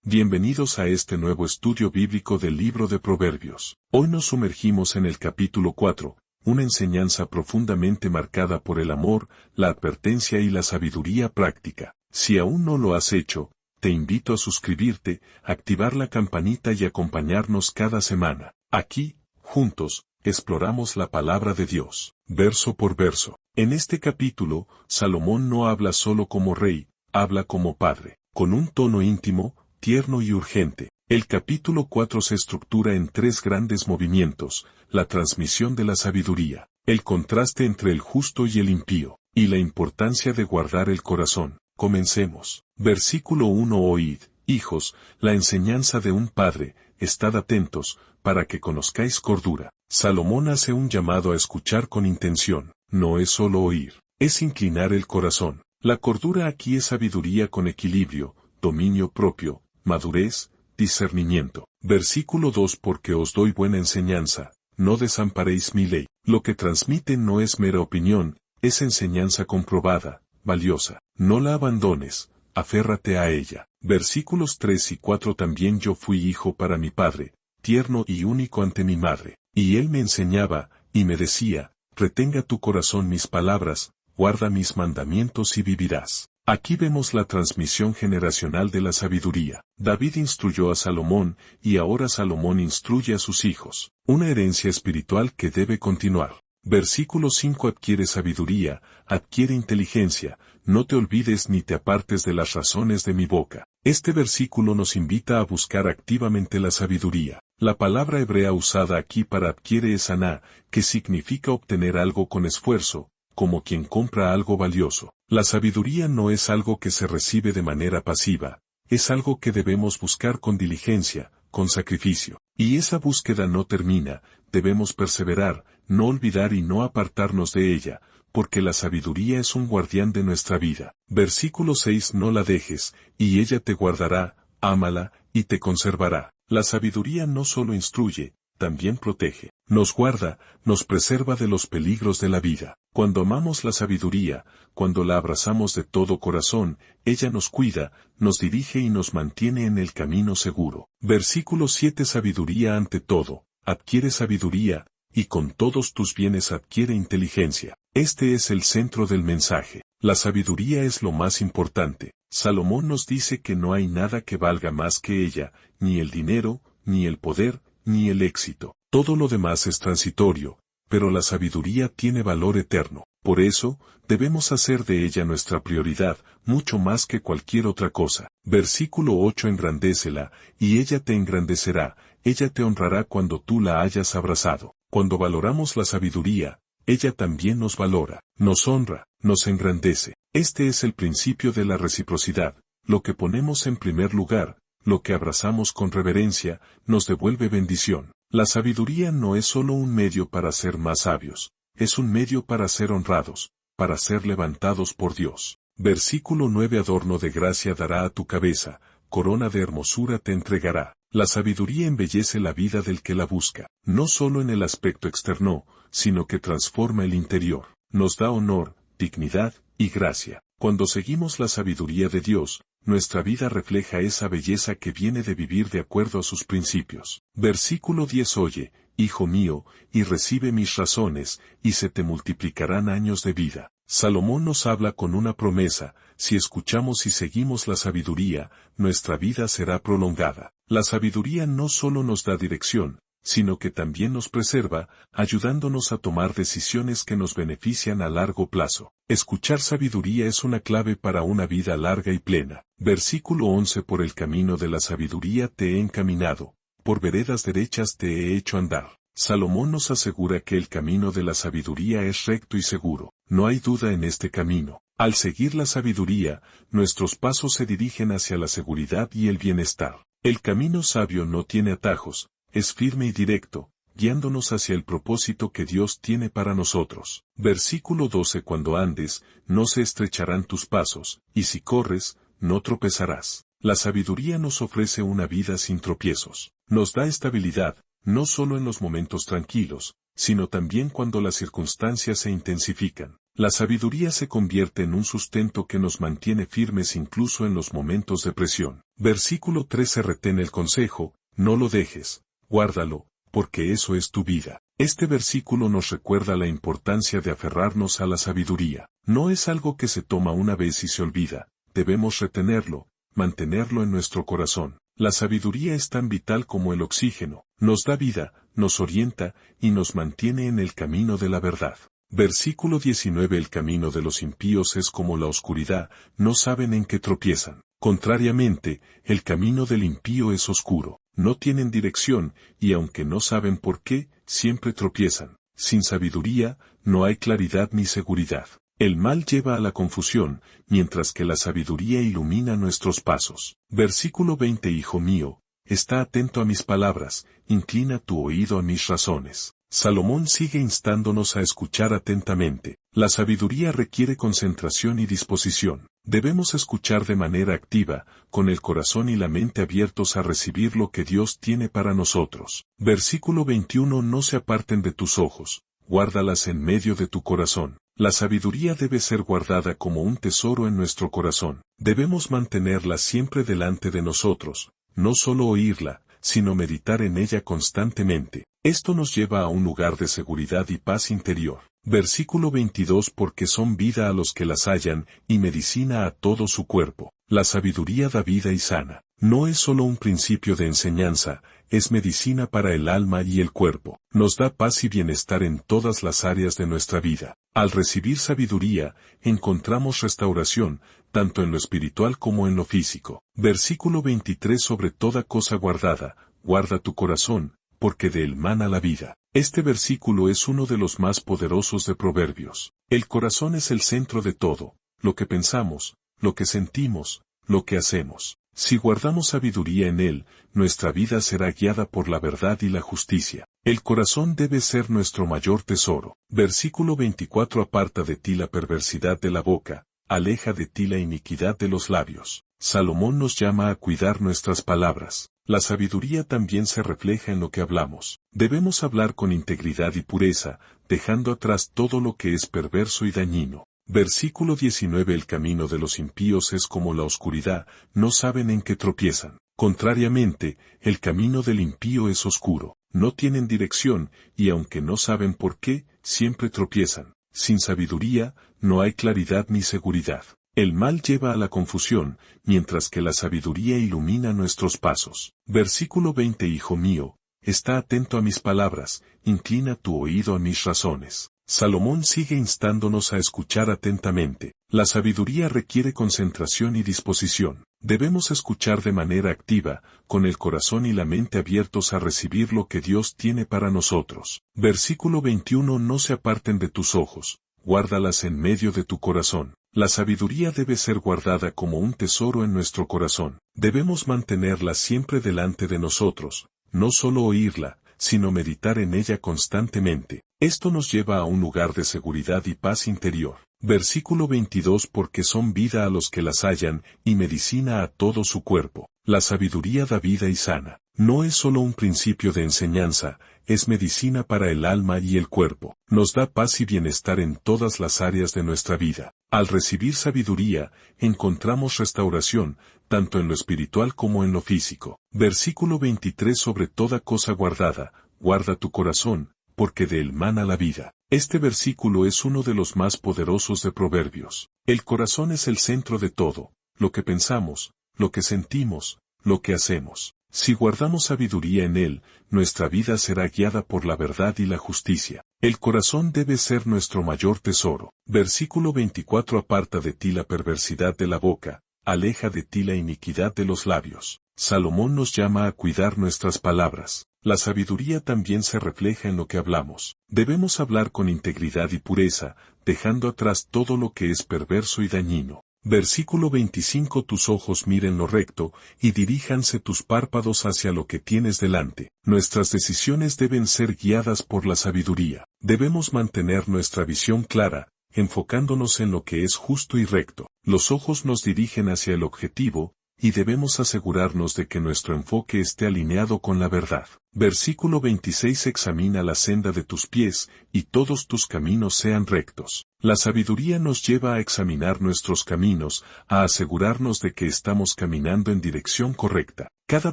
Bienvenidos a este nuevo estudio bíblico del libro de Proverbios. Hoy nos sumergimos en el capítulo 4, una enseñanza profundamente marcada por el amor, la advertencia y la sabiduría práctica. Si aún no lo has hecho, te invito a suscribirte, activar la campanita y acompañarnos cada semana. Aquí, juntos, exploramos la palabra de Dios, verso por verso. En este capítulo, Salomón no habla solo como rey, habla como padre, con un tono íntimo, tierno y urgente. El capítulo 4 se estructura en tres grandes movimientos: la transmisión de la sabiduría, el contraste entre el justo y el impío, y la importancia de guardar el corazón. Comencemos. Versículo 1: Oíd, hijos, la enseñanza de un padre, estad atentos, para que conozcáis cordura. Salomón hace un llamado a escuchar con intención. No es solo oír, es inclinar el corazón. La cordura aquí es sabiduría con equilibrio, dominio propio, madurez, discernimiento. Versículo 2: Porque os doy buena enseñanza, no desamparéis mi ley. Lo que transmite no es mera opinión, es enseñanza comprobada, valiosa. No la abandones, aférrate a ella. Versículos 3 y 4: También yo fui hijo para mi padre, tierno y único ante mi madre. Y él me enseñaba, y me decía, retenga tu corazón mis palabras, guarda mis mandamientos y vivirás. Aquí vemos la transmisión generacional de la sabiduría. David instruyó a Salomón, y ahora Salomón instruye a sus hijos. Una herencia espiritual que debe continuar. Versículo 5: Adquiere sabiduría, adquiere inteligencia, no te olvides ni te apartes de las razones de mi boca. Este versículo nos invita a buscar activamente la sabiduría. La palabra hebrea usada aquí para adquiere es aná, que significa obtener algo con esfuerzo, como quien compra algo valioso. La sabiduría no es algo que se recibe de manera pasiva, es algo que debemos buscar con diligencia, con sacrificio. Y esa búsqueda no termina, debemos perseverar, no olvidar y no apartarnos de ella, porque la sabiduría es un guardián de nuestra vida. Versículo 6: No la dejes, y ella te guardará, ámala, y te conservará. La sabiduría no solo instruye, también protege, nos guarda, nos preserva de los peligros de la vida. Cuando amamos la sabiduría, cuando la abrazamos de todo corazón, ella nos cuida, nos dirige y nos mantiene en el camino seguro. Versículo 7: Sabiduría ante todo, adquiere sabiduría, y con todos tus bienes adquiere inteligencia. Este es el centro del mensaje. La sabiduría es lo más importante. Salomón nos dice que no hay nada que valga más que ella, ni el dinero, ni el poder, ni el éxito. Todo lo demás es transitorio, pero la sabiduría tiene valor eterno. Por eso, debemos hacer de ella nuestra prioridad, mucho más que cualquier otra cosa. Versículo 8: Engrandécela, y ella te engrandecerá, ella te honrará cuando tú la hayas abrazado. Cuando valoramos la sabiduría, ella también nos valora, nos honra, nos engrandece. Este es el principio de la reciprocidad. Lo que ponemos en primer lugar, lo que abrazamos con reverencia, nos devuelve bendición. La sabiduría no es solo un medio para ser más sabios, es un medio para ser honrados, para ser levantados por Dios. Versículo 9: Adorno de gracia dará a tu cabeza, corona de hermosura te entregará. La sabiduría embellece la vida del que la busca, no solo en el aspecto externo, sino que transforma el interior. Nos da honor, dignidad y gracia. Cuando seguimos la sabiduría de Dios, nuestra vida refleja esa belleza que viene de vivir de acuerdo a sus principios. Versículo 10: Oye, hijo mío, y recibe mis razones, y se te multiplicarán años de vida. Salomón nos habla con una promesa: si escuchamos y seguimos la sabiduría, nuestra vida será prolongada. La sabiduría no solo nos da dirección, sino que también nos preserva, ayudándonos a tomar decisiones que nos benefician a largo plazo. Escuchar sabiduría es una clave para una vida larga y plena. Versículo 11: Por el camino de la sabiduría te he encaminado, por veredas derechas te he hecho andar. Salomón nos asegura que el camino de la sabiduría es recto y seguro. No hay duda en este camino. Al seguir la sabiduría, nuestros pasos se dirigen hacia la seguridad y el bienestar. El camino sabio no tiene atajos, es firme y directo, guiándonos hacia el propósito que Dios tiene para nosotros. Versículo 12: Cuando andes, no se estrecharán tus pasos, y si corres, no tropezarás. La sabiduría nos ofrece una vida sin tropiezos. Nos da estabilidad, no solo en los momentos tranquilos, sino también cuando las circunstancias se intensifican. La sabiduría se convierte en un sustento que nos mantiene firmes incluso en los momentos de presión. Versículo 13. Retén el consejo, no lo dejes, guárdalo, porque eso es tu vida. Este versículo nos recuerda la importancia de aferrarnos a la sabiduría. No es algo que se toma una vez y se olvida, debemos retenerlo, mantenerlo en nuestro corazón. La sabiduría es tan vital como el oxígeno, nos da vida, nos orienta y nos mantiene en el camino de la verdad. Versículo 19. El camino de los impíos es como la oscuridad, no saben en qué tropiezan. Contrariamente, el camino del impío es oscuro, no tienen dirección, y aunque no saben por qué, siempre tropiezan. Sin sabiduría, no hay claridad ni seguridad. El mal lleva a la confusión, mientras que la sabiduría ilumina nuestros pasos. Versículo 20. Hijo mío, está atento a mis palabras, inclina tu oído a mis razones. Salomón sigue instándonos a escuchar atentamente. La sabiduría requiere concentración y disposición. Debemos escuchar de manera activa, con el corazón y la mente abiertos a recibir lo que Dios tiene para nosotros. Versículo 21. No se aparten de tus ojos, guárdalas en medio de tu corazón. La sabiduría debe ser guardada como un tesoro en nuestro corazón. Debemos mantenerla siempre delante de nosotros, no solo oírla, sino meditar en ella constantemente. Esto nos lleva a un lugar de seguridad y paz interior. Versículo 22. Porque son vida a los que las hallan, y medicina a todo su cuerpo. La sabiduría da vida y sana. No es solo un principio de enseñanza, es medicina para el alma y el cuerpo. Nos da paz y bienestar en todas las áreas de nuestra vida. Al recibir sabiduría, encontramos restauración, tanto en lo espiritual como en lo físico. Versículo 23. Sobre toda cosa guardada, guarda tu corazón, porque de él mana la vida. Este versículo es uno de los más poderosos de Proverbios. El corazón es el centro de todo, lo que pensamos, lo que sentimos, lo que hacemos. Si guardamos sabiduría en él, nuestra vida será guiada por la verdad y la justicia. El corazón debe ser nuestro mayor tesoro. Versículo 24. Aparta de ti la perversidad de la boca, aleja de ti la iniquidad de los labios. Salomón nos llama a cuidar nuestras palabras. La sabiduría también se refleja en lo que hablamos. Debemos hablar con integridad y pureza, dejando atrás todo lo que es perverso y dañino. Versículo 19. El camino de los impíos es como la oscuridad, no saben en qué tropiezan. Contrariamente, el camino del impío es oscuro, no tienen dirección, y aunque no saben por qué, siempre tropiezan. Sin sabiduría, no hay claridad ni seguridad. El mal lleva a la confusión, mientras que la sabiduría ilumina nuestros pasos. Versículo 20. Hijo mío, está atento a mis palabras, inclina tu oído a mis razones. Salomón sigue instándonos a escuchar atentamente. La sabiduría requiere concentración y disposición. Debemos escuchar de manera activa, con el corazón y la mente abiertos a recibir lo que Dios tiene para nosotros. Versículo 21. No se aparten de tus ojos, guárdalas en medio de tu corazón. La sabiduría debe ser guardada como un tesoro en nuestro corazón. Debemos mantenerla siempre delante de nosotros, no solo oírla, sino meditar en ella constantemente. Esto nos lleva a un lugar de seguridad y paz interior. Versículo 22. Porque son vida a los que las hallan, y medicina a todo su cuerpo. La sabiduría da vida y sana. No es solo un principio de enseñanza, es medicina para el alma y el cuerpo. Nos da paz y bienestar en todas las áreas de nuestra vida. Al recibir sabiduría, encontramos restauración, tanto en lo espiritual como en lo físico. Versículo 23. Sobre toda cosa guardada, guarda tu corazón, porque de él mana la vida. Este versículo es uno de los más poderosos de Proverbios. El corazón es el centro de todo, lo que pensamos, lo que sentimos, lo que hacemos. Si guardamos sabiduría en él, nuestra vida será guiada por la verdad y la justicia. El corazón debe ser nuestro mayor tesoro. Versículo 24. Aparta de ti la perversidad de la boca, aleja de ti la iniquidad de los labios. Salomón nos llama a cuidar nuestras palabras. La sabiduría también se refleja en lo que hablamos. Debemos hablar con integridad y pureza, dejando atrás todo lo que es perverso y dañino. Versículo 25. Tus ojos miren lo recto, y diríjanse tus párpados hacia lo que tienes delante. Nuestras decisiones deben ser guiadas por la sabiduría. Debemos mantener nuestra visión clara, enfocándonos en lo que es justo y recto. Los ojos nos dirigen hacia el objetivo, y debemos asegurarnos de que nuestro enfoque esté alineado con la verdad. Versículo 26: Examina la senda de tus pies, y todos tus caminos sean rectos. La sabiduría nos lleva a examinar nuestros caminos, a asegurarnos de que estamos caminando en dirección correcta. Cada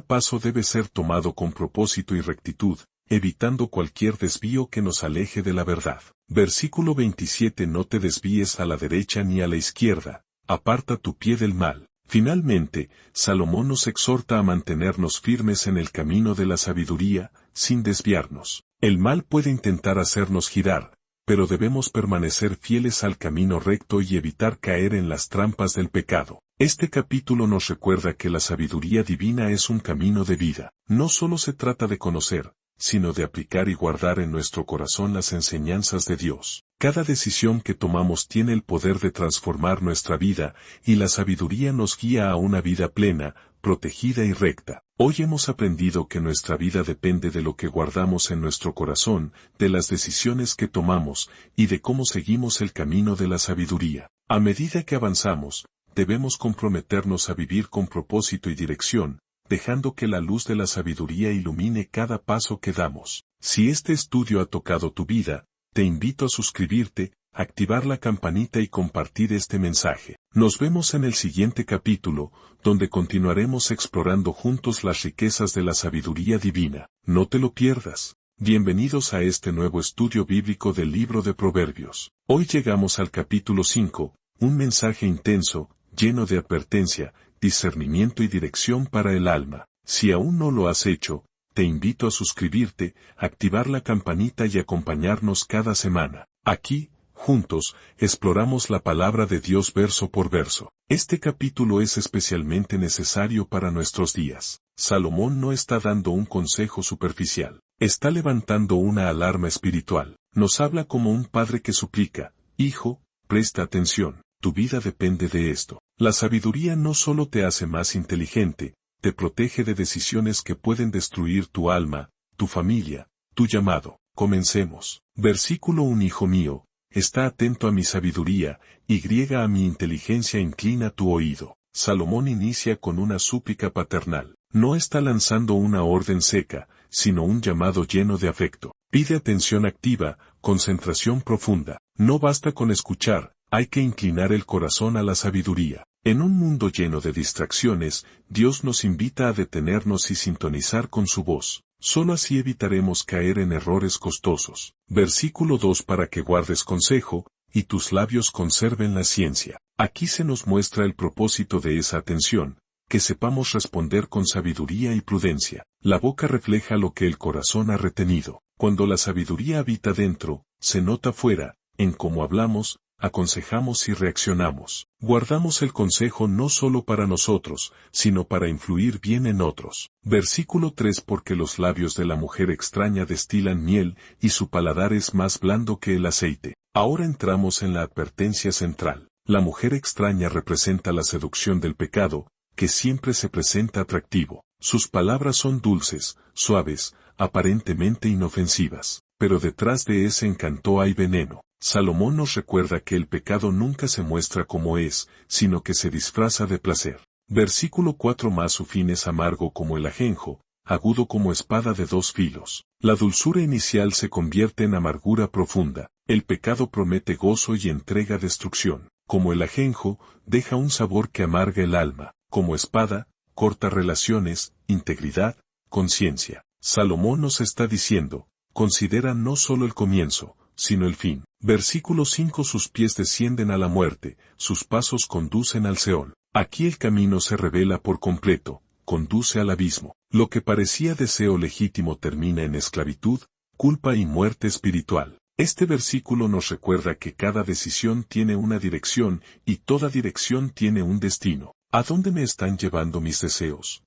paso debe ser tomado con propósito y rectitud, evitando cualquier desvío que nos aleje de la verdad. Versículo 27: No te desvíes a la derecha ni a la izquierda, aparta tu pie del mal. Finalmente, Salomón nos exhorta a mantenernos firmes en el camino de la sabiduría, sin desviarnos. El mal puede intentar hacernos girar, pero debemos permanecer fieles al camino recto y evitar caer en las trampas del pecado. Este capítulo nos recuerda que la sabiduría divina es un camino de vida. No solo se trata de conocer, sino de aplicar y guardar en nuestro corazón las enseñanzas de Dios. Cada decisión que tomamos tiene el poder de transformar nuestra vida, y la sabiduría nos guía a una vida plena, protegida y recta. Hoy hemos aprendido que nuestra vida depende de lo que guardamos en nuestro corazón, de las decisiones que tomamos, y de cómo seguimos el camino de la sabiduría. A medida que avanzamos, debemos comprometernos a vivir con propósito y dirección, dejando que la luz de la sabiduría ilumine cada paso que damos. Si este estudio ha tocado tu vida, te invito a suscribirte, activar la campanita y compartir este mensaje. Nos vemos en el siguiente capítulo, donde continuaremos explorando juntos las riquezas de la sabiduría divina. No te lo pierdas. Bienvenidos a este nuevo estudio bíblico del libro de Proverbios. Hoy llegamos al capítulo 5, un mensaje intenso, lleno de advertencia, discernimiento y dirección para el alma. Si aún no lo has hecho, te invito a suscribirte, activar la campanita y acompañarnos cada semana. Aquí, juntos, exploramos la palabra de Dios verso por verso. Este capítulo es especialmente necesario para nuestros días. Salomón no está dando un consejo superficial. Está levantando una alarma espiritual. Nos habla como un padre que suplica: hijo, presta atención. Tu vida depende de esto. La sabiduría no solo te hace más inteligente, te protege de decisiones que pueden destruir tu alma, tu familia, tu llamado. Comencemos. Versículo 1: Hijo mío, está atento a mi sabiduría, y a mi inteligencia inclina tu oído. Salomón inicia con una súplica paternal. No está lanzando una orden seca, sino un llamado lleno de afecto. Pide atención activa, concentración profunda. No basta con escuchar, hay que inclinar el corazón a la sabiduría. En un mundo lleno de distracciones, Dios nos invita a detenernos y sintonizar con su voz. Solo así evitaremos caer en errores costosos. Versículo 2: Para que guardes consejo, y tus labios conserven la ciencia. Aquí se nos muestra el propósito de esa atención, que sepamos responder con sabiduría y prudencia. La boca refleja lo que el corazón ha retenido. Cuando la sabiduría habita dentro, se nota fuera, en cómo hablamos, aconsejamos y reaccionamos. Guardamos el consejo no solo para nosotros, sino para influir bien en otros. Versículo 3: Porque los labios de la mujer extraña destilan miel, y su paladar es más blando que el aceite. Ahora entramos en la advertencia central. La mujer extraña representa la seducción del pecado, que siempre se presenta atractivo. Sus palabras son dulces, suaves, aparentemente inofensivas, pero detrás de ese encanto hay veneno. Salomón nos recuerda que el pecado nunca se muestra como es, sino que se disfraza de placer. Versículo 4: Mas su fin es amargo como el ajenjo, agudo como espada de dos filos. La dulzura inicial se convierte en amargura profunda. El pecado promete gozo y entrega destrucción. Como el ajenjo, deja un sabor que amarga el alma. Como espada, corta relaciones, integridad, conciencia. Salomón nos está diciendo: considera no solo el comienzo, sino el fin. Versículo 5: Sus pies descienden a la muerte, sus pasos conducen al Seol. Aquí el camino se revela por completo, conduce al abismo. Lo que parecía deseo legítimo termina en esclavitud, culpa y muerte espiritual. Este versículo nos recuerda que cada decisión tiene una dirección, y toda dirección tiene un destino. ¿A dónde me están llevando mis deseos?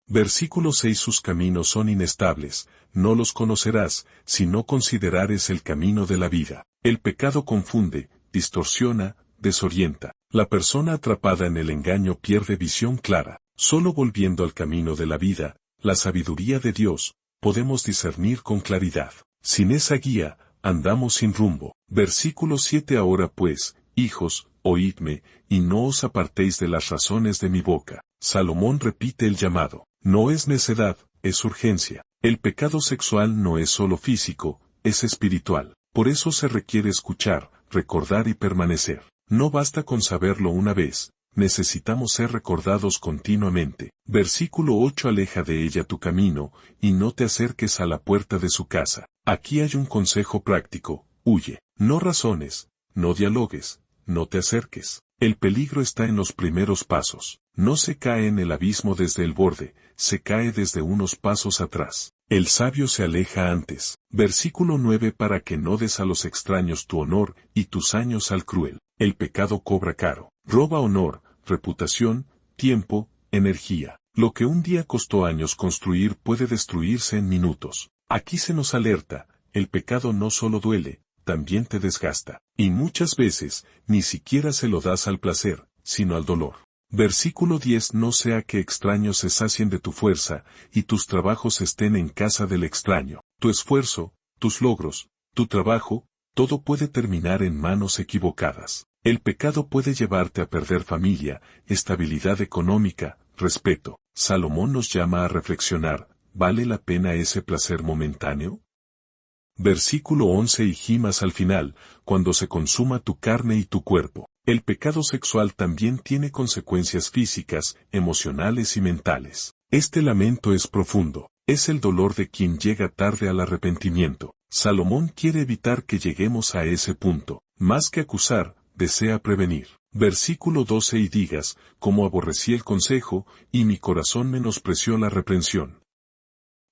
Versículo 6: Sus caminos son inestables, no los conocerás, si no considerares el camino de la vida. El pecado confunde, distorsiona, desorienta. La persona atrapada en el engaño pierde visión clara. Solo volviendo al camino de la vida, la sabiduría de Dios, podemos discernir con claridad. Sin esa guía, andamos sin rumbo. Versículo 7: Ahora pues, hijos, oídme, y no os apartéis de las razones de mi boca. Salomón repite el llamado. No es necedad, es urgencia. El pecado sexual no es solo físico, es espiritual. Por eso se requiere escuchar, recordar y permanecer. No basta con saberlo una vez, necesitamos ser recordados continuamente. Versículo 8. Aleja de ella tu camino, y no te acerques a la puerta de su casa. Aquí hay un consejo práctico: huye. No razones, no dialogues, no te acerques. El peligro está en los primeros pasos. No se cae en el abismo desde el borde, se cae desde unos pasos atrás. El sabio se aleja antes. Versículo 9. Para que no des a los extraños tu honor y tus años al cruel. El pecado cobra caro. Roba honor, reputación, tiempo, energía. Lo que un día costó años construir puede destruirse en minutos. Aquí se nos alerta: el pecado no solo duele, también te desgasta. Y muchas veces, ni siquiera se lo das al placer, sino al dolor. Versículo 10. No sea que extraños se sacien de tu fuerza, y tus trabajos estén en casa del extraño. Tu esfuerzo, tus logros, tu trabajo, todo puede terminar en manos equivocadas. El pecado puede llevarte a perder familia, estabilidad económica, respeto. Salomón nos llama a reflexionar: ¿vale la pena ese placer momentáneo? Versículo 11. Y gimas al final, cuando se consuma tu carne y tu cuerpo. El pecado sexual también tiene consecuencias físicas, emocionales y mentales. Este lamento es profundo. Es el dolor de quien llega tarde al arrepentimiento. Salomón quiere evitar que lleguemos a ese punto. Más que acusar, desea prevenir. Versículo 12. Y digas: cómo aborrecí el consejo, y mi corazón menospreció la reprensión.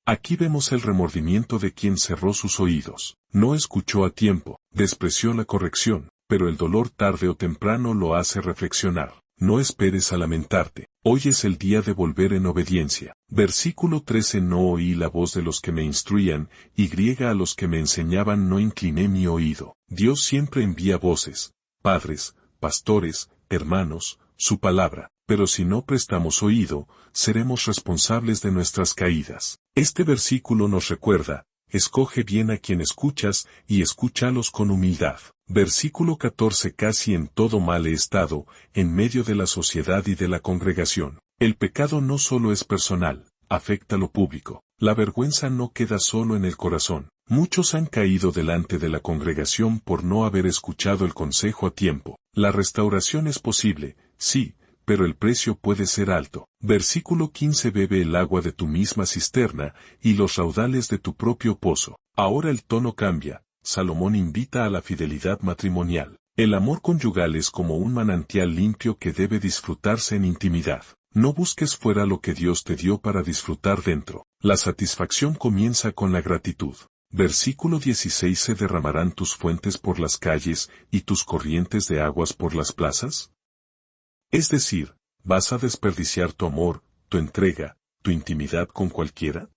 Aquí vemos el remordimiento de quien cerró sus oídos. No escuchó a tiempo, despreció la corrección, pero el dolor tarde o temprano lo hace reflexionar. No esperes a lamentarte. Hoy es el día de volver en obediencia. Versículo 13. No oí la voz de los que me instruían, y a los que me enseñaban no incliné mi oído. Dios siempre envía voces, padres, pastores, hermanos, su palabra. Pero si no prestamos oído, seremos responsables de nuestras caídas. Este versículo nos recuerda: escoge bien a quien escuchas, y escúchalos con humildad. Versículo 14. Casi en todo mal he estado, en medio de la sociedad y de la congregación. El pecado no solo es personal, afecta lo público. La vergüenza no queda solo en el corazón. Muchos han caído delante de la congregación por no haber escuchado el consejo a tiempo. La restauración es posible, sí, pero el precio puede ser alto. Versículo 15. Bebe el agua de tu misma cisterna, y los raudales de tu propio pozo. Ahora el tono cambia. Salomón invita a la fidelidad matrimonial. El amor conyugal es como un manantial limpio que debe disfrutarse en intimidad. No busques fuera lo que Dios te dio para disfrutar dentro. La satisfacción comienza con la gratitud. Versículo 16. ¿Se derramarán tus fuentes por las calles, y tus corrientes de aguas por las plazas? Es decir, ¿vas a desperdiciar tu amor, tu entrega, tu intimidad con cualquiera?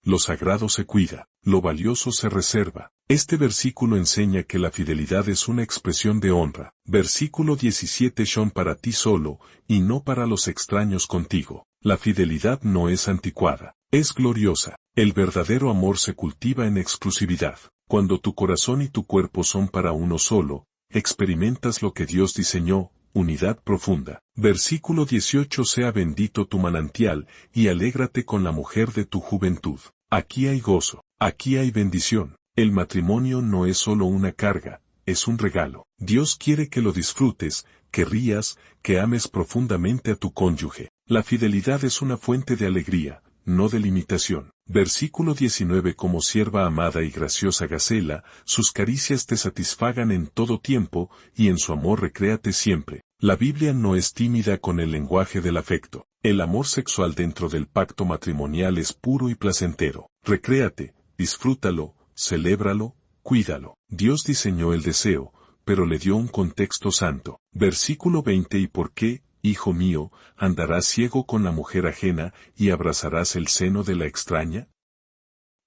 Lo sagrado se cuida, lo valioso se reserva. Este versículo enseña que la fidelidad es una expresión de honra. Versículo 17. Son para ti solo, y no para los extraños contigo. La fidelidad no es anticuada, es gloriosa. El verdadero amor se cultiva en exclusividad. Cuando tu corazón y tu cuerpo son para uno solo, experimentas lo que Dios diseñó: unidad profunda. Versículo 18. Sea bendito tu manantial, y alégrate con la mujer de tu juventud. Aquí hay gozo, aquí hay bendición. El matrimonio no es solo una carga, es un regalo. Dios quiere que lo disfrutes, que rías, que ames profundamente a tu cónyuge. La fidelidad es una fuente de alegría, no de limitación. Versículo 19. Como sierva amada y graciosa Gacela, sus caricias te satisfagan en todo tiempo, y en su amor recréate siempre. La Biblia no es tímida con el lenguaje del afecto. El amor sexual dentro del pacto matrimonial es puro y placentero. Recréate, disfrútalo, celébralo, cuídalo. Dios diseñó el deseo, pero le dio un contexto santo. Versículo 20. ¿Y por qué, hijo mío, andarás ciego con la mujer ajena, y abrazarás el seno de la extraña?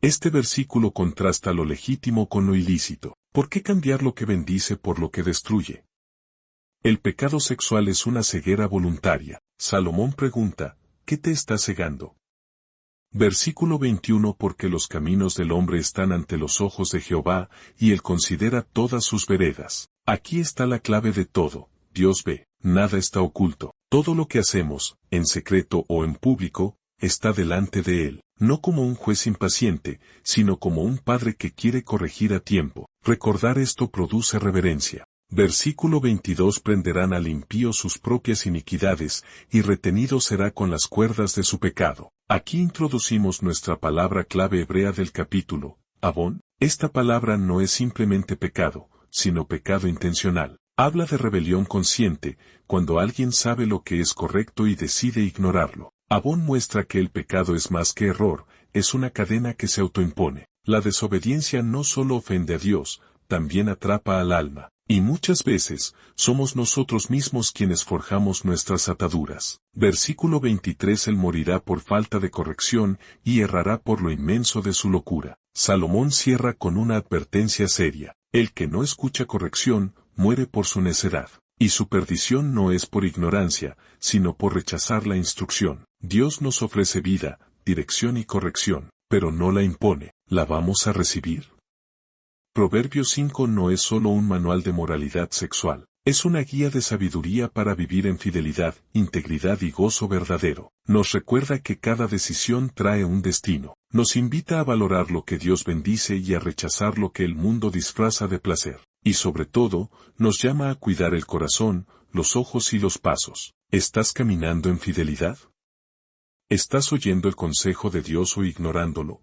Este versículo contrasta lo legítimo con lo ilícito. ¿Por qué cambiar lo que bendice por lo que destruye? El pecado sexual es una ceguera voluntaria. Salomón pregunta: ¿qué te está cegando? Versículo 21. Porque los caminos del hombre están ante los ojos de Jehová, y él considera todas sus veredas. Aquí está la clave de todo: Dios ve, nada está oculto. Todo lo que hacemos, en secreto o en público, está delante de Él, no como un juez impaciente, sino como un padre que quiere corregir a tiempo. Recordar esto produce reverencia. Versículo 22. Prenderán al impío sus propias iniquidades, y retenido será con las cuerdas de su pecado. Aquí introducimos nuestra palabra clave hebrea del capítulo, avón. Esta palabra no es simplemente pecado, sino pecado intencional. Habla de rebelión consciente, cuando alguien sabe lo que es correcto y decide ignorarlo. Avón muestra que el pecado es más que error, es una cadena que se autoimpone. La desobediencia no solo ofende a Dios, también atrapa al alma. Y muchas veces, somos nosotros mismos quienes forjamos nuestras ataduras. Versículo 23. Él morirá por falta de corrección, y errará por lo inmenso de su locura. Salomón cierra con una advertencia seria. El que no escucha corrección, muere por su necedad. Y su perdición no es por ignorancia, sino por rechazar la instrucción. Dios nos ofrece vida, dirección y corrección, pero no la impone. ¿La vamos a recibir? Proverbios 5 no es solo un manual de moralidad sexual, es una guía de sabiduría para vivir en fidelidad, integridad y gozo verdadero. Nos recuerda que cada decisión trae un destino. Nos invita a valorar lo que Dios bendice y a rechazar lo que el mundo disfraza de placer. Y sobre todo, nos llama a cuidar el corazón, los ojos y los pasos. ¿Estás caminando en fidelidad? ¿Estás oyendo el consejo de Dios o ignorándolo?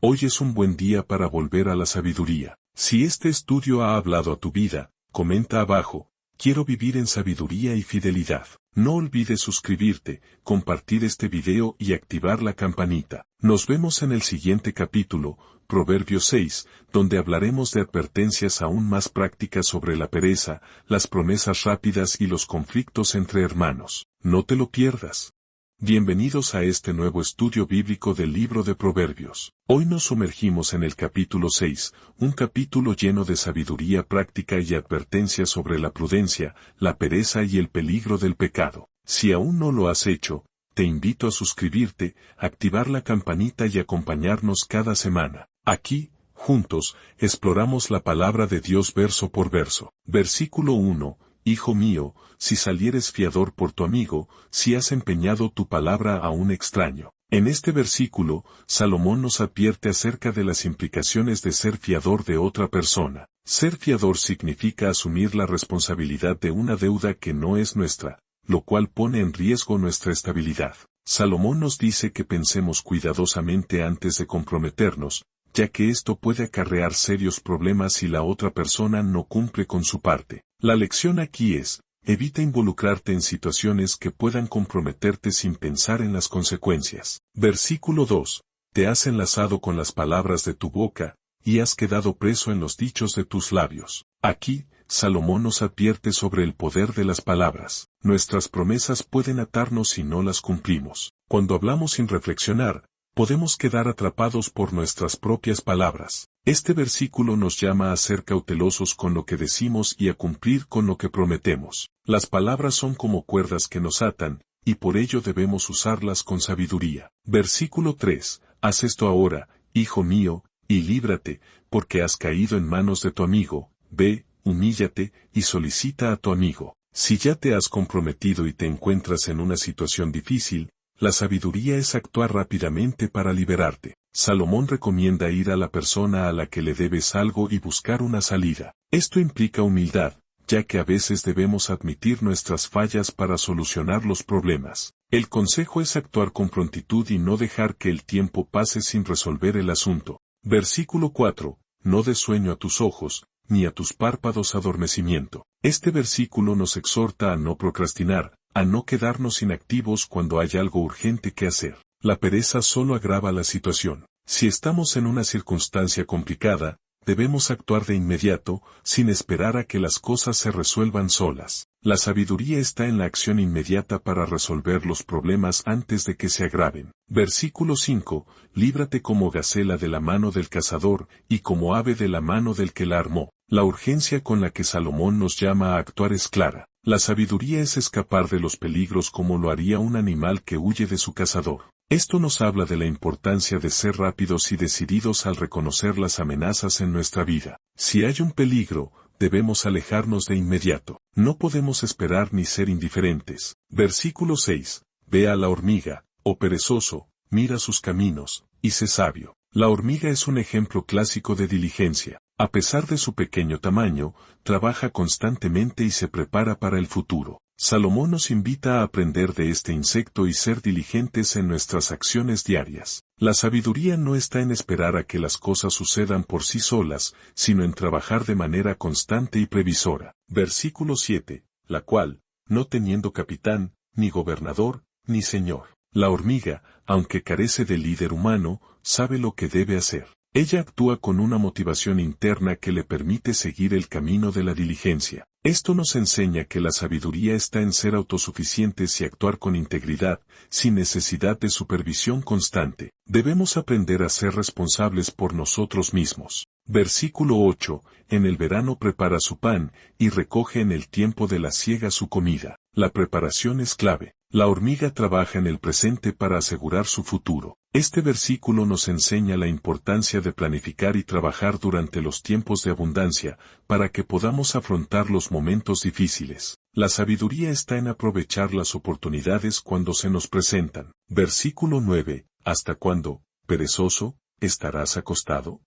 Hoy es un buen día para volver a la sabiduría. Si este estudio ha hablado a tu vida, comenta abajo, quiero vivir en sabiduría y fidelidad. No olvides suscribirte, compartir este video y activar la campanita. Nos vemos en el siguiente capítulo, Proverbios 6, donde hablaremos de advertencias aún más prácticas sobre la pereza, las promesas rápidas y los conflictos entre hermanos. No te lo pierdas. Bienvenidos a este nuevo estudio bíblico del libro de Proverbios. Hoy nos sumergimos en el capítulo 6, un capítulo lleno de sabiduría práctica y advertencias sobre la prudencia, la pereza y el peligro del pecado. Si aún no lo has hecho, te invito a suscribirte, activar la campanita y acompañarnos cada semana. Aquí, juntos, exploramos la palabra de Dios verso por verso. Versículo 1. Hijo mío, si salieres fiador por tu amigo, si has empeñado tu palabra a un extraño. En este versículo, Salomón nos advierte acerca de las implicaciones de ser fiador de otra persona. Ser fiador significa asumir la responsabilidad de una deuda que no es nuestra, lo cual pone en riesgo nuestra estabilidad. Salomón nos dice que pensemos cuidadosamente antes de comprometernos, ya que esto puede acarrear serios problemas si la otra persona no cumple con su parte. La lección aquí es, evita involucrarte en situaciones que puedan comprometerte sin pensar en las consecuencias. Versículo 2. Te has enlazado con las palabras de tu boca, y has quedado preso en los dichos de tus labios. Aquí, Salomón nos advierte sobre el poder de las palabras. Nuestras promesas pueden atarnos si no las cumplimos. Cuando hablamos sin reflexionar, podemos quedar atrapados por nuestras propias palabras. Este versículo nos llama a ser cautelosos con lo que decimos y a cumplir con lo que prometemos. Las palabras son como cuerdas que nos atan, y por ello debemos usarlas con sabiduría. Versículo 3. Haz esto ahora, hijo mío, y líbrate, porque has caído en manos de tu amigo. Ve, humíllate, y solicita a tu amigo. Si ya te has comprometido y te encuentras en una situación difícil, la sabiduría es actuar rápidamente para liberarte. Salomón recomienda ir a la persona a la que le debes algo y buscar una salida. Esto implica humildad, ya que a veces debemos admitir nuestras fallas para solucionar los problemas. El consejo es actuar con prontitud y no dejar que el tiempo pase sin resolver el asunto. Versículo 4. No des sueño a tus ojos, ni a tus párpados adormecimiento. Este versículo nos exhorta a no procrastinar, a no quedarnos inactivos cuando hay algo urgente que hacer. La pereza solo agrava la situación. Si estamos en una circunstancia complicada, debemos actuar de inmediato, sin esperar a que las cosas se resuelvan solas. La sabiduría está en la acción inmediata para resolver los problemas antes de que se agraven. Versículo 5. Líbrate como gacela de la mano del cazador, y como ave de la mano del que la armó. La urgencia con la que Salomón nos llama a actuar es clara. La sabiduría es escapar de los peligros como lo haría un animal que huye de su cazador. Esto nos habla de la importancia de ser rápidos y decididos al reconocer las amenazas en nuestra vida. Si hay un peligro, debemos alejarnos de inmediato. No podemos esperar ni ser indiferentes. Versículo 6. Ve a la hormiga, oh perezoso, mira sus caminos, y sé sabio. La hormiga es un ejemplo clásico de diligencia. A pesar de su pequeño tamaño, trabaja constantemente y se prepara para el futuro. Salomón nos invita a aprender de este insecto y ser diligentes en nuestras acciones diarias. La sabiduría no está en esperar a que las cosas sucedan por sí solas, sino en trabajar de manera constante y previsora. Versículo 7. La cual, no teniendo capitán, ni gobernador, ni señor. La hormiga, aunque carece de líder humano, sabe lo que debe hacer. Ella actúa con una motivación interna que le permite seguir el camino de la diligencia. Esto nos enseña que la sabiduría está en ser autosuficientes y actuar con integridad, sin necesidad de supervisión constante. Debemos aprender a ser responsables por nosotros mismos. Versículo 8. En el verano prepara su pan, y recoge en el tiempo de la siega su comida. La preparación es clave. La hormiga trabaja en el presente para asegurar su futuro. Este versículo nos enseña la importancia de planificar y trabajar durante los tiempos de abundancia, para que podamos afrontar los momentos difíciles. La sabiduría está en aprovechar las oportunidades cuando se nos presentan. Versículo 9. ¿Hasta cuándo, perezoso, estarás acostado?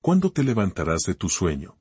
¿Cuándo te levantarás de tu sueño?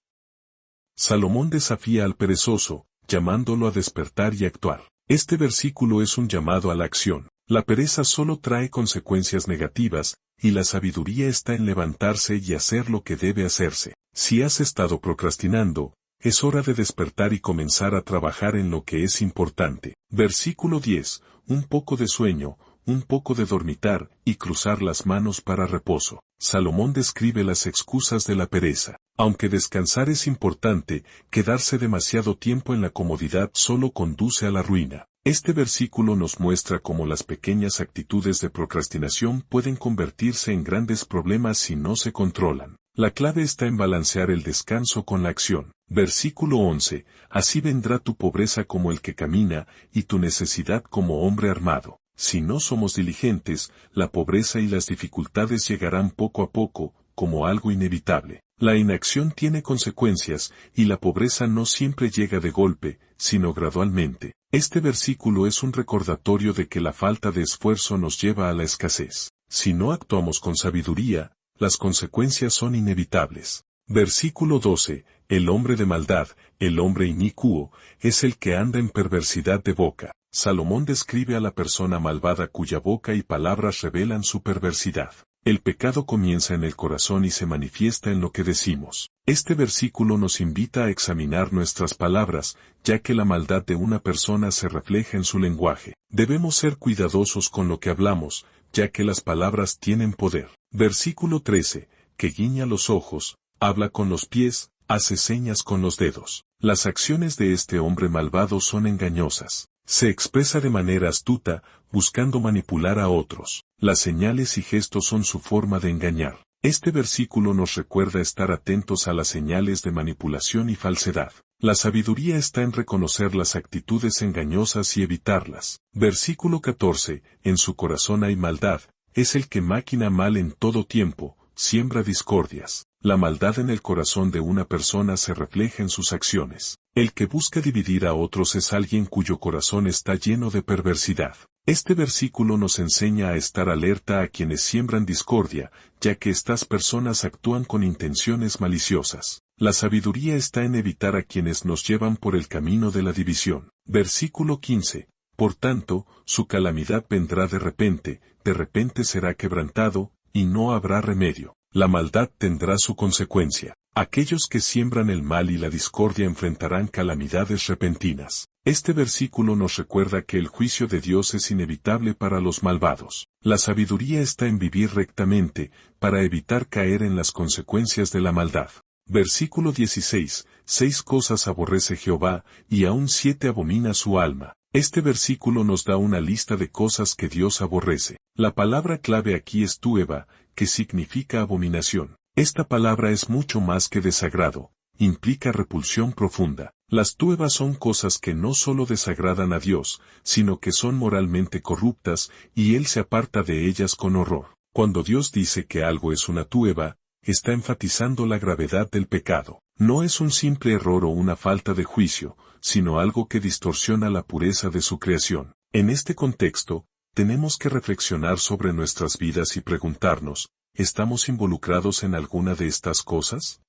Salomón desafía al perezoso, llamándolo a despertar y actuar. Este versículo es un llamado a la acción. La pereza solo trae consecuencias negativas, y la sabiduría está en levantarse y hacer lo que debe hacerse. Si has estado procrastinando, es hora de despertar y comenzar a trabajar en lo que es importante. Versículo 10. Un poco de sueño, un poco de dormitar, y cruzar las manos para reposo. Salomón describe las excusas de la pereza. Aunque descansar es importante, quedarse demasiado tiempo en la comodidad solo conduce a la ruina. Este versículo nos muestra cómo las pequeñas actitudes de procrastinación pueden convertirse en grandes problemas si no se controlan. La clave está en balancear el descanso con la acción. Versículo 11. Así vendrá tu pobreza como el que camina, y tu necesidad como hombre armado. Si no somos diligentes, la pobreza y las dificultades llegarán poco a poco, como algo inevitable. La inacción tiene consecuencias, y la pobreza no siempre llega de golpe, sino gradualmente. Este versículo es un recordatorio de que la falta de esfuerzo nos lleva a la escasez. Si no actuamos con sabiduría, las consecuencias son inevitables. Versículo 12. El hombre de maldad, el hombre inicuo, es el que anda en perversidad de boca. Salomón describe a la persona malvada cuya boca y palabras revelan su perversidad. El pecado comienza en el corazón y se manifiesta en lo que decimos. Este versículo nos invita a examinar nuestras palabras, ya que la maldad de una persona se refleja en su lenguaje. Debemos ser cuidadosos con lo que hablamos, ya que las palabras tienen poder. Versículo 13. Que guiña los ojos, habla con los pies, hace señas con los dedos. Las acciones de este hombre malvado son engañosas. Se expresa de manera astuta, buscando manipular a otros. Las señales y gestos son su forma de engañar. Este versículo nos recuerda estar atentos a las señales de manipulación y falsedad. La sabiduría está en reconocer las actitudes engañosas y evitarlas. Versículo 14. En su corazón hay maldad, es el que maquina mal en todo tiempo, siembra discordias. La maldad en el corazón de una persona se refleja en sus acciones. El que busca dividir a otros es alguien cuyo corazón está lleno de perversidad. Este versículo nos enseña a estar alerta a quienes siembran discordia, ya que estas personas actúan con intenciones maliciosas. La sabiduría está en evitar a quienes nos llevan por el camino de la división. Versículo 15. Por tanto, su calamidad vendrá de repente será quebrantado, y no habrá remedio. La maldad tendrá su consecuencia. Aquellos que siembran el mal y la discordia enfrentarán calamidades repentinas. Este versículo nos recuerda que el juicio de Dios es inevitable para los malvados. La sabiduría está en vivir rectamente, para evitar caer en las consecuencias de la maldad. Versículo 16. 6 cosas aborrece Jehová, y aún 7 abomina su alma. Este versículo nos da una lista de cosas que Dios aborrece. La palabra clave aquí es tueva, que significa abominación. Esta palabra es mucho más que desagrado, implica repulsión profunda. Las tuevas son cosas que no solo desagradan a Dios, sino que son moralmente corruptas, y Él se aparta de ellas con horror. Cuando Dios dice que algo es una tueva, está enfatizando la gravedad del pecado. No es un simple error o una falta de juicio, sino algo que distorsiona la pureza de su creación. En este contexto, tenemos que reflexionar sobre nuestras vidas y preguntarnos, ¿estamos involucrados en alguna de estas cosas?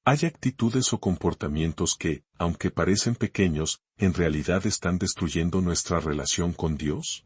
¿Hay actitudes o comportamientos que, aunque parecen pequeños, en realidad están destruyendo nuestra relación con Dios?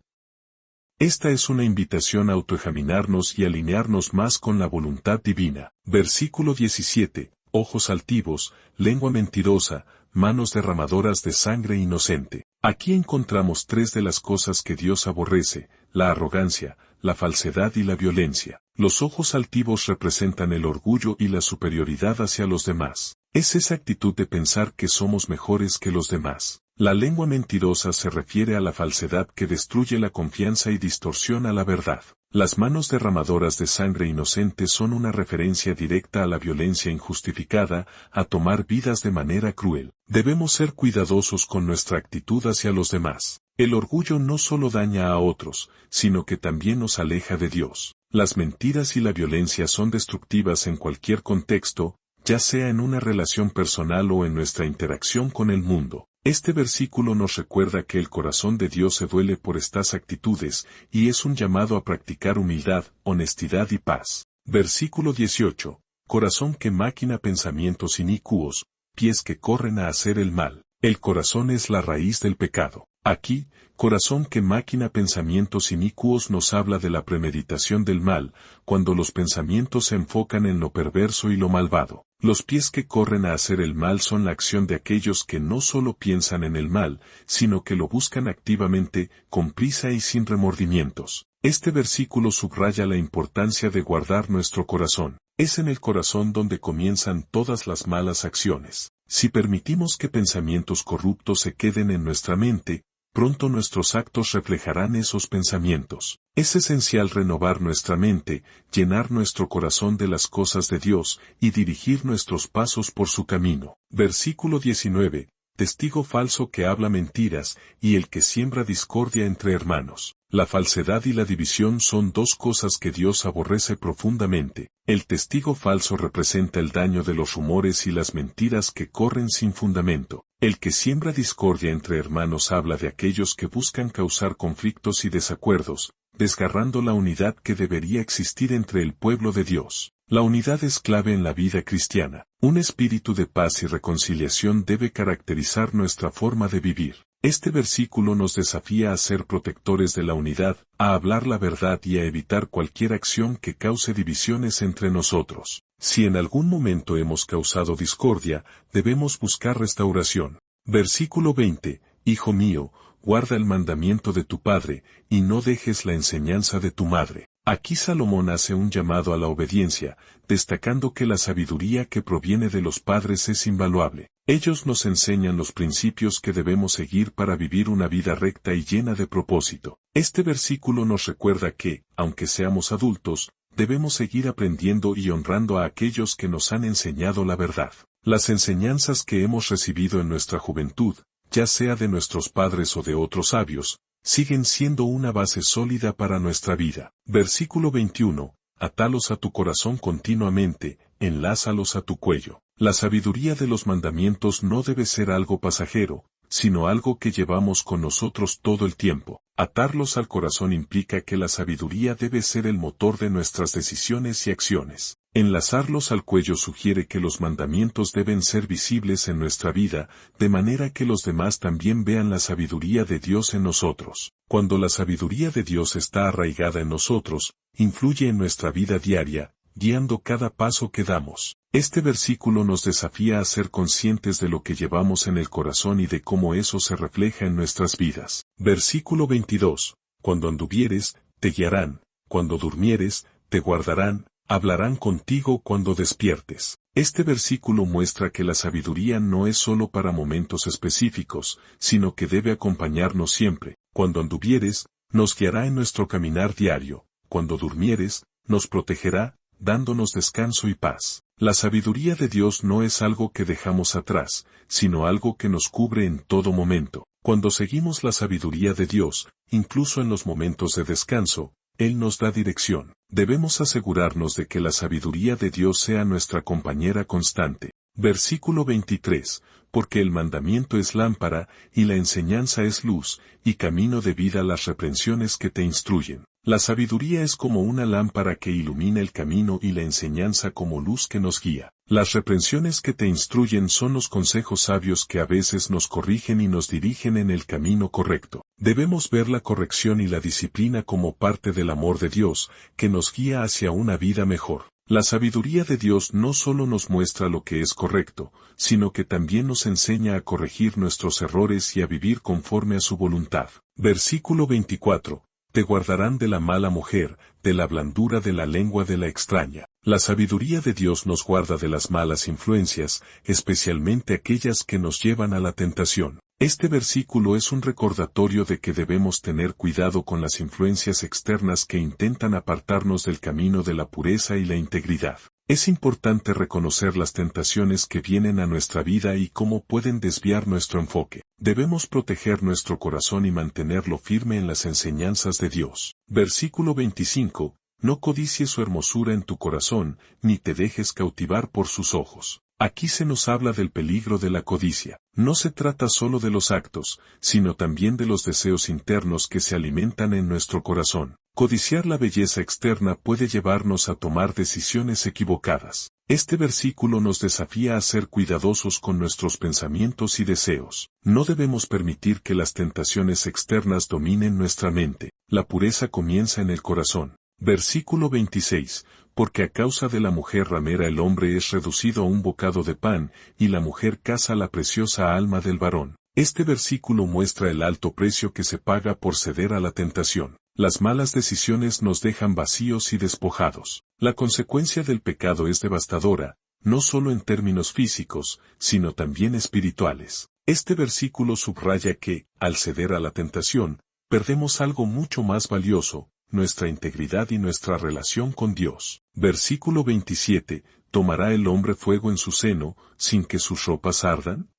Esta es una invitación a autoexaminarnos y alinearnos más con la voluntad divina. Versículo 17. Ojos altivos, lengua mentirosa, manos derramadoras de sangre inocente. Aquí encontramos tres de las cosas que Dios aborrece: la arrogancia, la falsedad y la violencia. Los ojos altivos representan el orgullo y la superioridad hacia los demás. Es esa actitud de pensar que somos mejores que los demás. La lengua mentirosa se refiere a la falsedad que destruye la confianza y distorsiona la verdad. Las manos derramadoras de sangre inocente son una referencia directa a la violencia injustificada, a tomar vidas de manera cruel. Debemos ser cuidadosos con nuestra actitud hacia los demás. El orgullo no solo daña a otros, sino que también nos aleja de Dios. Las mentiras y la violencia son destructivas en cualquier contexto, ya sea en una relación personal o en nuestra interacción con el mundo. Este versículo nos recuerda que el corazón de Dios se duele por estas actitudes, y es un llamado a practicar humildad, honestidad y paz. Versículo 18. Corazón que maquina pensamientos inicuos, pies que corren a hacer el mal. El corazón es la raíz del pecado. Aquí, corazón que maquina pensamientos inicuos nos habla de la premeditación del mal, cuando los pensamientos se enfocan en lo perverso y lo malvado. Los pies que corren a hacer el mal son la acción de aquellos que no solo piensan en el mal, sino que lo buscan activamente, con prisa y sin remordimientos. Este versículo subraya la importancia de guardar nuestro corazón. Es en el corazón donde comienzan todas las malas acciones. Si permitimos que pensamientos corruptos se queden en nuestra mente, pronto nuestros actos reflejarán esos pensamientos. Es esencial renovar nuestra mente, llenar nuestro corazón de las cosas de Dios y dirigir nuestros pasos por su camino. Versículo 19. Testigo falso que habla mentiras, y el que siembra discordia entre hermanos. La falsedad y la división son dos cosas que Dios aborrece profundamente. El testigo falso representa el daño de los rumores y las mentiras que corren sin fundamento. El que siembra discordia entre hermanos habla de aquellos que buscan causar conflictos y desacuerdos, desgarrando la unidad que debería existir entre el pueblo de Dios. La unidad es clave en la vida cristiana. Un espíritu de paz y reconciliación debe caracterizar nuestra forma de vivir. Este versículo nos desafía a ser protectores de la unidad, a hablar la verdad y a evitar cualquier acción que cause divisiones entre nosotros. Si en algún momento hemos causado discordia, debemos buscar restauración. Versículo 20. Hijo mío, guarda el mandamiento de tu padre, y no dejes la enseñanza de tu madre. Aquí Salomón hace un llamado a la obediencia, destacando que la sabiduría que proviene de los padres es invaluable. Ellos nos enseñan los principios que debemos seguir para vivir una vida recta y llena de propósito. Este versículo nos recuerda que, aunque seamos adultos, debemos seguir aprendiendo y honrando a aquellos que nos han enseñado la verdad. Las enseñanzas que hemos recibido en nuestra juventud, ya sea de nuestros padres o de otros sabios, siguen siendo una base sólida para nuestra vida. Versículo 21. Atalos a tu corazón continuamente, enlázalos a tu cuello. La sabiduría de los mandamientos no debe ser algo pasajero, sino algo que llevamos con nosotros todo el tiempo. Atarlos al corazón implica que la sabiduría debe ser el motor de nuestras decisiones y acciones. Enlazarlos al cuello sugiere que los mandamientos deben ser visibles en nuestra vida, de manera que los demás también vean la sabiduría de Dios en nosotros. Cuando la sabiduría de Dios está arraigada en nosotros, influye en nuestra vida diaria, guiando cada paso que damos. Este versículo nos desafía a ser conscientes de lo que llevamos en el corazón y de cómo eso se refleja en nuestras vidas. Versículo 22. Cuando anduvieres, te guiarán, cuando durmieres, te guardarán, hablarán contigo cuando despiertes. Este versículo muestra que la sabiduría no es solo para momentos específicos, sino que debe acompañarnos siempre. Cuando anduvieres, nos guiará en nuestro caminar diario. Cuando durmieres, nos protegerá, dándonos descanso y paz. La sabiduría de Dios no es algo que dejamos atrás, sino algo que nos cubre en todo momento. Cuando seguimos la sabiduría de Dios, incluso en los momentos de descanso, Él nos da dirección. Debemos asegurarnos de que la sabiduría de Dios sea nuestra compañera constante. Versículo 23. Porque el mandamiento es lámpara, y la enseñanza es luz, y camino de vida las reprensiones que te instruyen. La sabiduría es como una lámpara que ilumina el camino y la enseñanza como luz que nos guía. Las reprensiones que te instruyen son los consejos sabios que a veces nos corrigen y nos dirigen en el camino correcto. Debemos ver la corrección y la disciplina como parte del amor de Dios, que nos guía hacia una vida mejor. La sabiduría de Dios no solo nos muestra lo que es correcto, sino que también nos enseña a corregir nuestros errores y a vivir conforme a su voluntad. Versículo 24. Te guardarán de la mala mujer, de la blandura de la lengua de la extraña. La sabiduría de Dios nos guarda de las malas influencias, especialmente aquellas que nos llevan a la tentación. Este versículo es un recordatorio de que debemos tener cuidado con las influencias externas que intentan apartarnos del camino de la pureza y la integridad. Es importante reconocer las tentaciones que vienen a nuestra vida y cómo pueden desviar nuestro enfoque. Debemos proteger nuestro corazón y mantenerlo firme en las enseñanzas de Dios. Versículo 25. No codicies su hermosura en tu corazón, ni te dejes cautivar por sus ojos. Aquí se nos habla del peligro de la codicia. No se trata solo de los actos, sino también de los deseos internos que se alimentan en nuestro corazón. Codiciar la belleza externa puede llevarnos a tomar decisiones equivocadas. Este versículo nos desafía a ser cuidadosos con nuestros pensamientos y deseos. No debemos permitir que las tentaciones externas dominen nuestra mente. La pureza comienza en el corazón. Versículo 26. Porque a causa de la mujer ramera el hombre es reducido a un bocado de pan, y la mujer caza la preciosa alma del varón. Este versículo muestra el alto precio que se paga por ceder a la tentación. Las malas decisiones nos dejan vacíos y despojados. La consecuencia del pecado es devastadora, no solo en términos físicos, sino también espirituales. Este versículo subraya que, al ceder a la tentación, perdemos algo mucho más valioso, nuestra integridad y nuestra relación con Dios. Versículo 27. ¿Tomará el hombre fuego en su seno, sin que sus ropas ardan?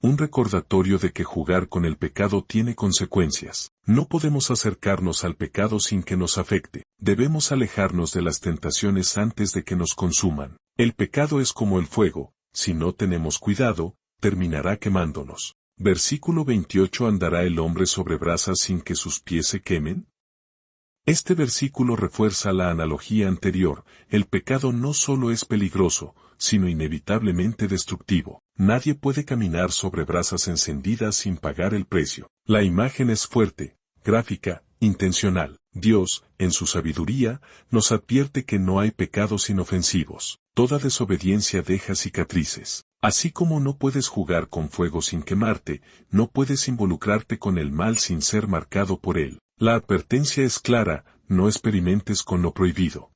Un recordatorio de que jugar con el pecado tiene consecuencias. No podemos acercarnos al pecado sin que nos afecte. Debemos alejarnos de las tentaciones antes de que nos consuman. El pecado es como el fuego, si no tenemos cuidado, terminará quemándonos. Versículo 28. ¿Andará el hombre sobre brasas sin que sus pies se quemen? Este versículo refuerza la analogía anterior. El pecado no solo es peligroso, sino inevitablemente destructivo. Nadie puede caminar sobre brasas encendidas sin pagar el precio. La imagen es fuerte, gráfica, intencional. Dios, en su sabiduría, nos advierte que no hay pecados inofensivos. Toda desobediencia deja cicatrices. Así como no puedes jugar con fuego sin quemarte, no puedes involucrarte con el mal sin ser marcado por él. La advertencia es clara, no experimentes con lo prohibido.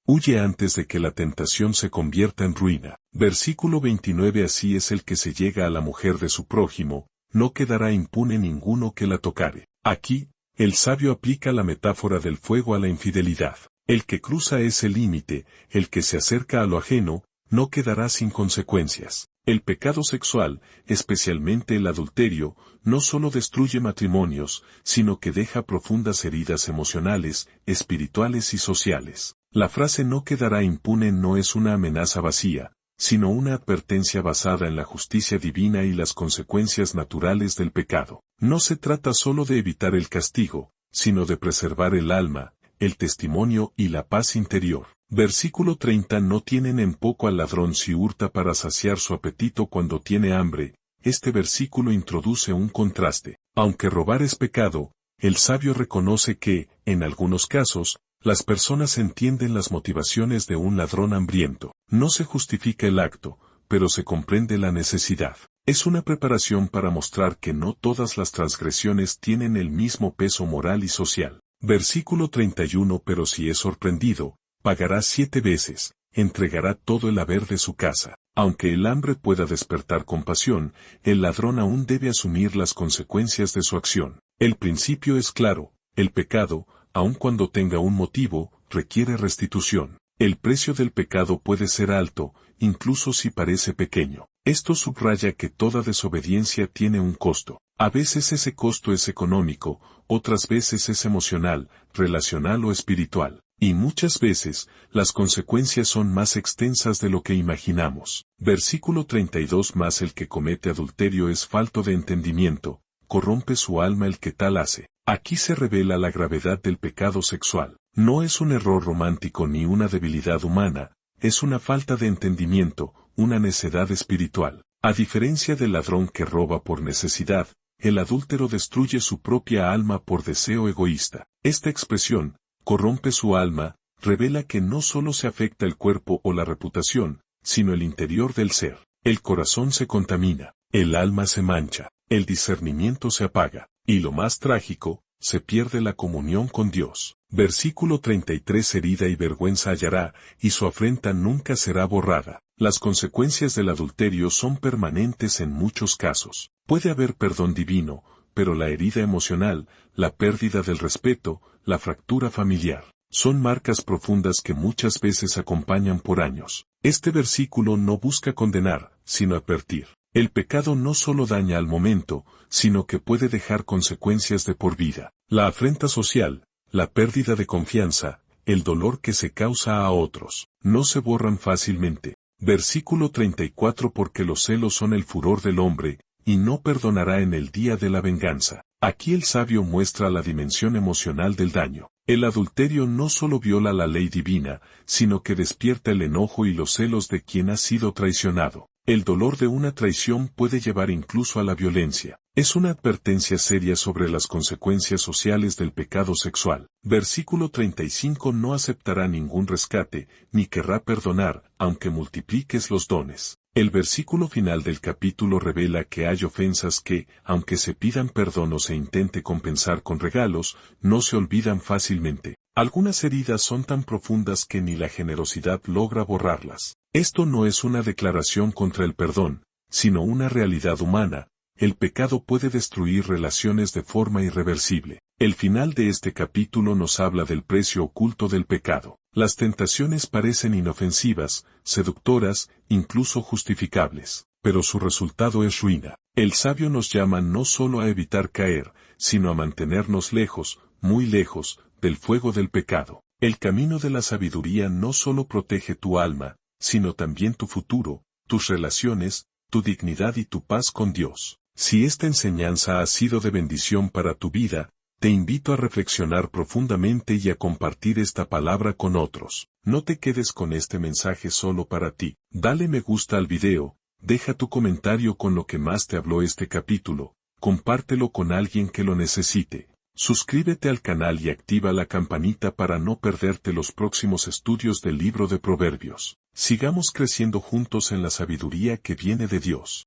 Huye antes de que la tentación se convierta en ruina. Versículo 29. Así es el que se llega a la mujer de su prójimo, no quedará impune ninguno que la tocare. Aquí, el sabio aplica la metáfora del fuego a la infidelidad. El que cruza ese límite, el que se acerca a lo ajeno, no quedará sin consecuencias. El pecado sexual, especialmente el adulterio, no solo destruye matrimonios, sino que deja profundas heridas emocionales, espirituales y sociales. La frase no quedará impune no es una amenaza vacía, sino una advertencia basada en la justicia divina y las consecuencias naturales del pecado. No se trata solo de evitar el castigo, sino de preservar el alma, el testimonio y la paz interior. Versículo 30. No tienen en poco al ladrón si hurta para saciar su apetito cuando tiene hambre. Este versículo introduce un contraste. Aunque robar es pecado, el sabio reconoce que, en algunos casos, las personas entienden las motivaciones de un ladrón hambriento. No se justifica el acto, pero se comprende la necesidad. Es una preparación para mostrar que no todas las transgresiones tienen el mismo peso moral y social. Versículo 31. Pero si es sorprendido, pagará 7 veces, entregará todo el haber de su casa. Aunque el hambre pueda despertar compasión, el ladrón aún debe asumir las consecuencias de su acción. El principio es claro, el pecado, aun cuando tenga un motivo, requiere restitución. El precio del pecado puede ser alto, incluso si parece pequeño. Esto subraya que toda desobediencia tiene un costo. A veces ese costo es económico, otras veces es emocional, relacional o espiritual. Y muchas veces, las consecuencias son más extensas de lo que imaginamos. Versículo 32. Mas el que comete adulterio es falto de entendimiento, corrompe su alma el que tal hace. Aquí se revela la gravedad del pecado sexual. No es un error romántico ni una debilidad humana, es una falta de entendimiento, una necedad espiritual. A diferencia del ladrón que roba por necesidad, el adúltero destruye su propia alma por deseo egoísta. Esta expresión, corrompe su alma, revela que no solo se afecta el cuerpo o la reputación, sino el interior del ser. El corazón se contamina, el alma se mancha, el discernimiento se apaga, y lo más trágico, se pierde la comunión con Dios. Versículo 33. Herida y vergüenza hallará, y su afrenta nunca será borrada. Las consecuencias del adulterio son permanentes en muchos casos. Puede haber perdón divino, pero la herida emocional, la pérdida del respeto, la fractura familiar, son marcas profundas que muchas veces acompañan por años. Este versículo no busca condenar, sino advertir. El pecado no solo daña al momento, sino que puede dejar consecuencias de por vida. La afrenta social, la pérdida de confianza, el dolor que se causa a otros, no se borran fácilmente. Versículo 34. Porque los celos son el furor del hombre, y no perdonará en el día de la venganza. Aquí el sabio muestra la dimensión emocional del daño. El adulterio no solo viola la ley divina, sino que despierta el enojo y los celos de quien ha sido traicionado. El dolor de una traición puede llevar incluso a la violencia. Es una advertencia seria sobre las consecuencias sociales del pecado sexual. Versículo 35. No aceptará ningún rescate, ni querrá perdonar, aunque multipliques los dones. El versículo final del capítulo revela que hay ofensas que, aunque se pidan perdón o se intente compensar con regalos, no se olvidan fácilmente. Algunas heridas son tan profundas que ni la generosidad logra borrarlas. Esto no es una declaración contra el perdón, sino una realidad humana. El pecado puede destruir relaciones de forma irreversible. El final de este capítulo nos habla del precio oculto del pecado. Las tentaciones parecen inofensivas, seductoras, incluso justificables, pero su resultado es ruina. El sabio nos llama no solo a evitar caer, sino a mantenernos lejos, muy lejos, del fuego del pecado. El camino de la sabiduría no solo protege tu alma, sino también tu futuro, tus relaciones, tu dignidad y tu paz con Dios. Si esta enseñanza ha sido de bendición para tu vida, te invito a reflexionar profundamente y a compartir esta palabra con otros. No te quedes con este mensaje solo para ti. Dale me gusta al video, deja tu comentario con lo que más te habló este capítulo, compártelo con alguien que lo necesite. Suscríbete al canal y activa la campanita para no perderte los próximos estudios del libro de Proverbios. Sigamos creciendo juntos en la sabiduría que viene de Dios.